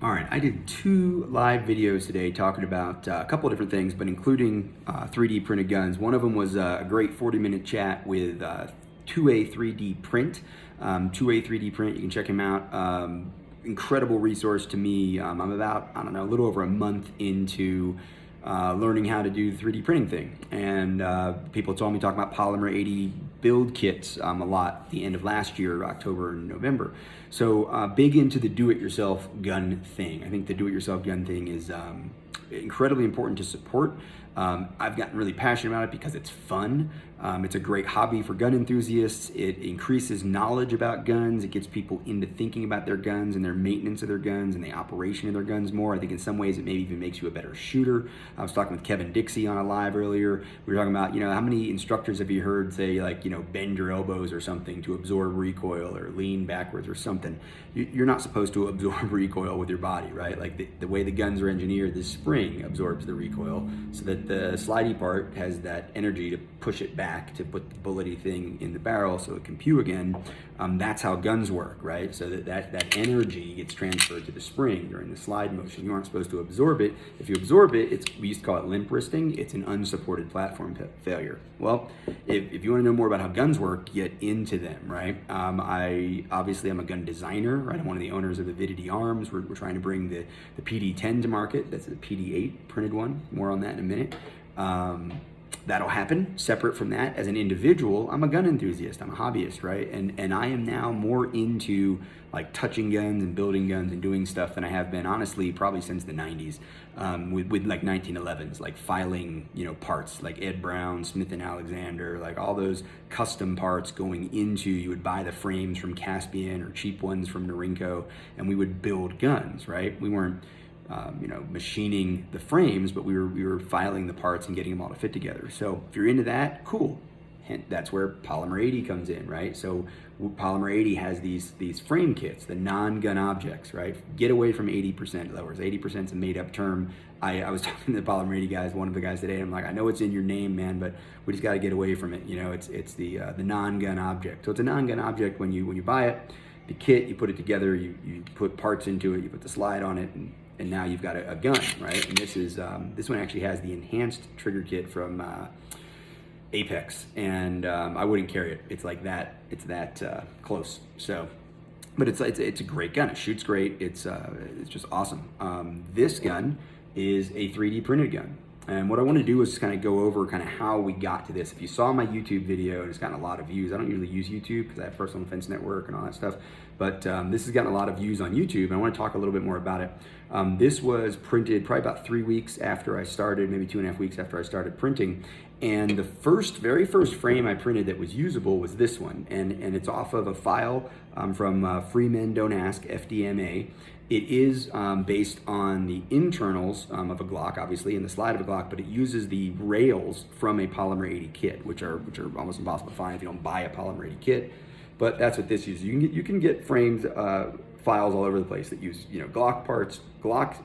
All right, I did 2 live videos today talking about a couple of different things, but including 3D printed guns. One of them was a great 40-minute chat with 2A 3D Print. 2A 3D Print, you can check him out. Incredible resource to me. I'm about, I don't know, a little over a month into learning how to do the 3D printing thing. And people told me talking about Polymer 80 build kits a lot at the end of last year, October and November. So big into the do-it-yourself gun thing. I think the do-it-yourself gun thing is incredibly important to support. I've gotten really passionate about it because it's fun. It's a great hobby for gun enthusiasts. It increases knowledge about guns. It gets people into thinking about their guns and their maintenance of their guns and the operation of their guns more. I think in some ways it maybe even makes you a better shooter. I was talking with Kevin Dixie on a live earlier. We were talking about, how many instructors have you heard say, like, bend your elbows or something to absorb recoil or lean backwards or something. You're not supposed to absorb recoil with your body, right? Like the way the guns are engineered, the spring absorbs the recoil so that the slidey part has that energy to push it back to put the bullety thing in the barrel so it can pew again. That's how guns work, right? So that energy gets transferred to the spring during the slide motion. You aren't supposed to absorb it. If you absorb it, we used to call it limp wristing. It's an unsupported platform failure. Well, if you want to know more about how guns work, get into them, right? I'm a gun designer, right? I'm one of the owners of Avidity Arms. We're trying to bring the PD10 to market. That's the PD8 printed one. More on that in a minute. That'll happen. Separate from that, as an individual, I'm a gun enthusiast. I'm a hobbyist, right? And I am now more into like touching guns and building guns and doing stuff than I have been, honestly, probably since the 90s, with like 1911s, like filing, parts like Ed Brown, Smith & Alexander, like all those custom parts going into, you would buy the frames from Caspian or cheap ones from Norinco, and we would build guns, right? We weren't machining the frames, but we were filing the parts and getting them all to fit together. So if you're into that, cool. And that's where Polymer 80 comes in, right? So Polymer 80 has these frame kits, the non-gun objects, right? Get away from 80% lowers. 80% is a made-up term. I was talking to the Polymer 80 guys, one of the guys today, and I'm like, I know it's in your name, man, but we just got to get away from it. It's the non-gun object. So it's a non-gun object when you buy it. The kit, you put it together, you put parts into it, you put the slide on it, and now you've got a gun, right? And this one actually has the enhanced trigger kit from Apex, and I wouldn't carry it. It's like that. It's that close. So, but it's a great gun. It shoots great. It's just awesome. This gun is a 3D printed gun. And what I want to do is just kind of go over kind of how we got to this. If you saw my YouTube video, it's gotten a lot of views. I don't usually use YouTube because I have Personal Defense Network and all that stuff, but this has gotten a lot of views on YouTube, and I want to talk a little bit more about it. This was printed probably about 3 weeks after I started, maybe 2.5 weeks after I started printing. And the very first frame I printed that was usable was this one, and it's off of a file from Free Men Don't Ask, FDMA. It is based on the internals of a Glock, obviously, and the slide of a Glock, but it uses the rails from a Polymer 80 kit, which are almost impossible to find if you don't buy a Polymer 80 kit. But that's what this uses. You can get frames, files all over the place that use Glock parts. Glock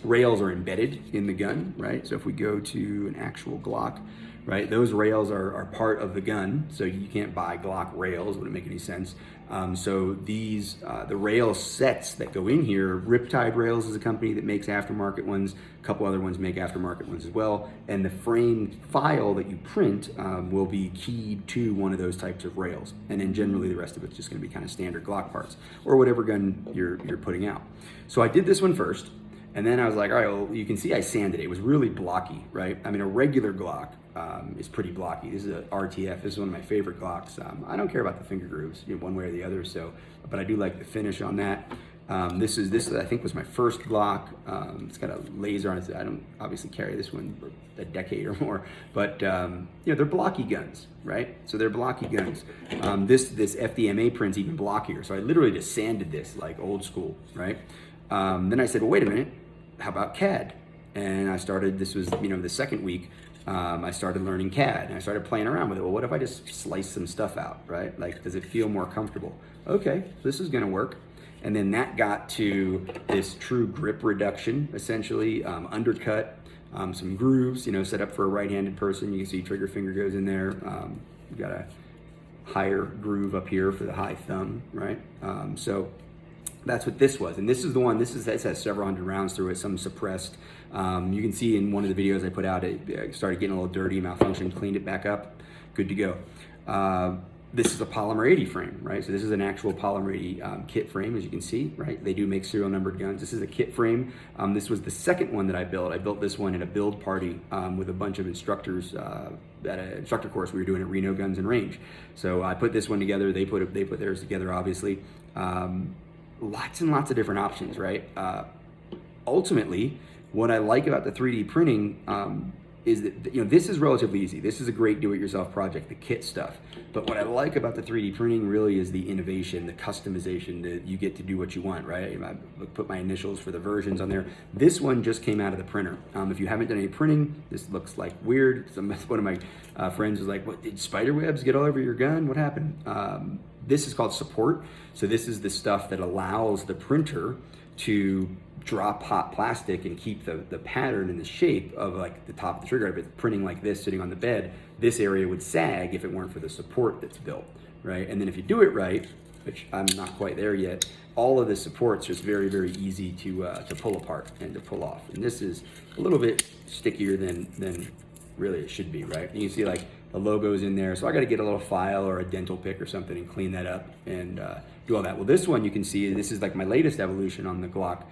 rails are embedded in the gun, right? So if we go to an actual Glock, right, those rails are part of the gun, so you can't buy Glock rails, wouldn't make any sense. So these, the rail sets that go in here, Riptide Rails is a company that makes aftermarket ones, a couple other ones make aftermarket ones as well, and the frame file that you print will be keyed to one of those types of rails, and then generally the rest of it's just gonna be kind of standard Glock parts, or whatever gun you're putting out. So I did this one first, and then I was like, all right, well, you can see I sanded it. It was really blocky, right? I mean, a regular Glock is pretty blocky. This is a RTF. This is one of my favorite Glocks. I don't care about the finger grooves, one way or the other. So, but I do like the finish on that. This I think was my first Glock. It's got a laser on it. I don't obviously carry this one for a decade or more, but they're blocky guns, right? So they're blocky guns. This FDMA print's even blockier. So I literally just sanded this like old school, right? Then I said, well, wait a minute. How about CAD? And I started, this was, the second week, I started learning CAD, and I started playing around with it. Well, what if I just slice some stuff out, right? Like, does it feel more comfortable? Okay, this is gonna work. And then that got to this true grip reduction, essentially, undercut, some grooves, set up for a right-handed person. You can see trigger finger goes in there. We've got a higher groove up here for the high thumb, right? So That's what this was. And this is the one, this has several hundred rounds through it, some suppressed. You can see in one of the videos I put out, it started getting a little dirty, malfunctioned, cleaned it back up, good to go. This is a polymer 80 frame, right? So this is an actual polymer 80 kit frame, as you can see, right? They do make serial numbered guns. This is a kit frame. This was the second one that I built. I built this one at a build party with a bunch of instructors at an instructor course we were doing at Reno Guns and Range. So I put this one together. They put theirs together, obviously. Lots and lots of different options, right? Ultimately, what I like about the 3D printing is that, you know, this is relatively easy. This is a great do-it-yourself project, the kit stuff. But what I like about the 3D printing really is the innovation, the customization, that you get to do what you want, right? I put my initials for the versions on there. This one just came out of the printer. If you haven't done any printing, this looks like weird. One of my friends was like, "What, did spider webs get all over your gun? What happened?" This is called support. So this is the stuff that allows the printer to drop hot plastic and keep the pattern and the shape of like the top of the trigger. If it's printing like this sitting on the bed, this area would sag if it weren't for the support that's built, right? And then if you do it right, which I'm not quite there yet, all of the supports are just very, very easy to pull apart and to pull off. And this is a little bit stickier than really it should be, right? And you see like the logo's in there. So I got to get a little file or a dental pick or something and clean that up and do all that. Well, this one you can see, this is like my latest evolution on the Glock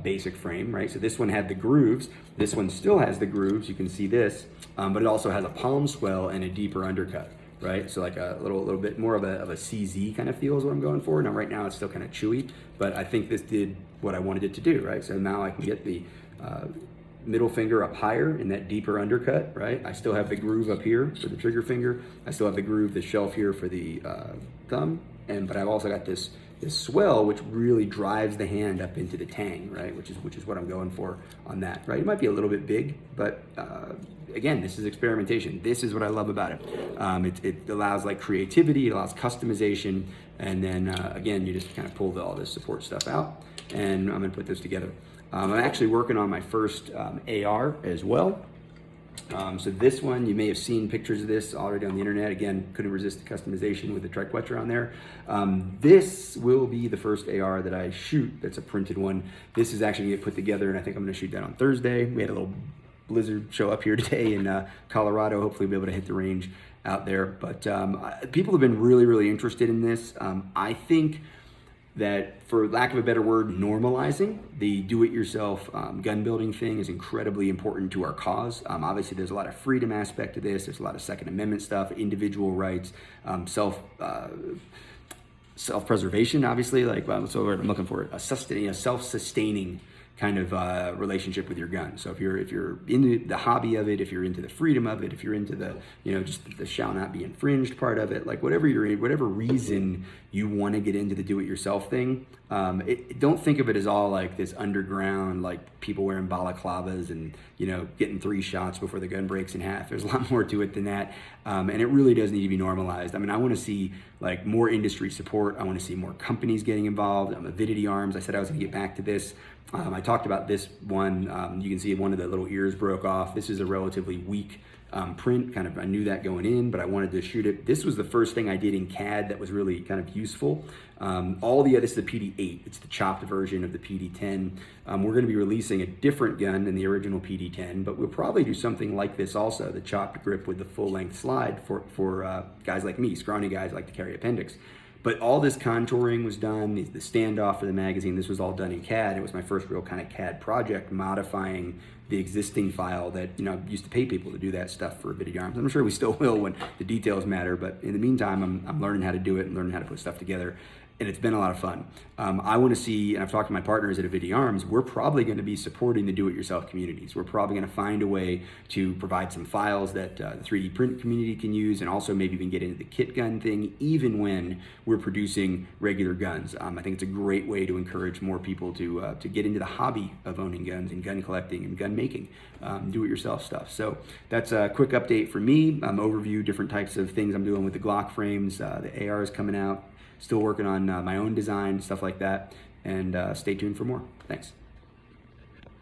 basic frame, right? So this one had the grooves. This one still has the grooves. You can see this, but it also has a palm swell and a deeper undercut, right? So like a little bit more of a CZ kind of feel is what I'm going for. Now, right now it's still kind of chewy, but I think this did what I wanted it to do, right? So now I can get the middle finger up higher in that deeper undercut, right? I still have the groove up here for the trigger finger. I still have the groove, the shelf here for the thumb, but I've also got this swell, which really drives the hand up into the tang, right? Which is what I'm going for on that, right? It might be a little bit big, but again, this is experimentation. This is what I love about it. It allows like creativity, it allows customization, and then again, you just kind of pull all this support stuff out, and I'm gonna put this together. I'm actually working on my first AR as well. So this one, you may have seen pictures of this already on the internet. Again, couldn't resist the customization with the triquetra on there. This will be the first AR that I shoot that's a printed one. This is actually gonna get put together, and I think I'm gonna shoot that on Thursday. We had a little blizzard show up here today in Colorado. Hopefully we'll be able to hit the range out there. But people have been really, really interested in this. I think that, for lack of a better word, normalizing the do-it-yourself gun building thing is incredibly important to our cause. Obviously, there's a lot of freedom aspect to this. There's a lot of Second Amendment stuff, individual rights, self-preservation, obviously. Like, what's the word I'm looking for? A self-sustaining kind of relationship with your gun. So if you're into the hobby of it, if you're into the freedom of it, if you're into the, you know, just the shall not be infringed part of it, like whatever reason you want to get into the do-it-yourself thing, don't think of it as all like this underground, like people wearing balaclavas and, you know, getting 3 shots before the gun breaks in half. There's a lot more to it than that, and it really does need to be normalized. I mean, I want to see like more industry support. I want to see more companies getting involved. Avidity Arms, I said I was going to get back to this. I talked about this one. You can see one of the little ears broke off. This is a relatively weak print. Kind of, I knew that going in, but I wanted to shoot it. This was the first thing I did in CAD that was really kind of useful. This is the PD8. It's the chopped version of the PD10. We're going to be releasing a different gun than the original PD10, but we'll probably do something like this also, the chopped grip with the full-length slide for guys like me, scrawny guys like to carry appendix. But all this contouring was done, the standoff for the magazine, this was all done in CAD. It was my first real kind of CAD project, modifying the existing file that, you know, I used to pay people to do that stuff for Avidity Arms. I'm sure we still will when the details matter, but in the meantime, I'm learning how to do it and learning how to put stuff together. And it's been a lot of fun. I want to see, and I've talked to my partners at Avidity Arms, we're probably going to be supporting the do-it-yourself communities. We're probably going to find a way to provide some files that the 3D print community can use, and also maybe even get into the kit gun thing, even when we're producing regular guns. I think it's a great way to encourage more people to get into the hobby of owning guns and gun collecting and gun making, do-it-yourself stuff. So that's a quick update for me. Overview different types of things I'm doing with the Glock frames. The AR is coming out. Still working on my own design, stuff like that. And stay tuned for more. Thanks.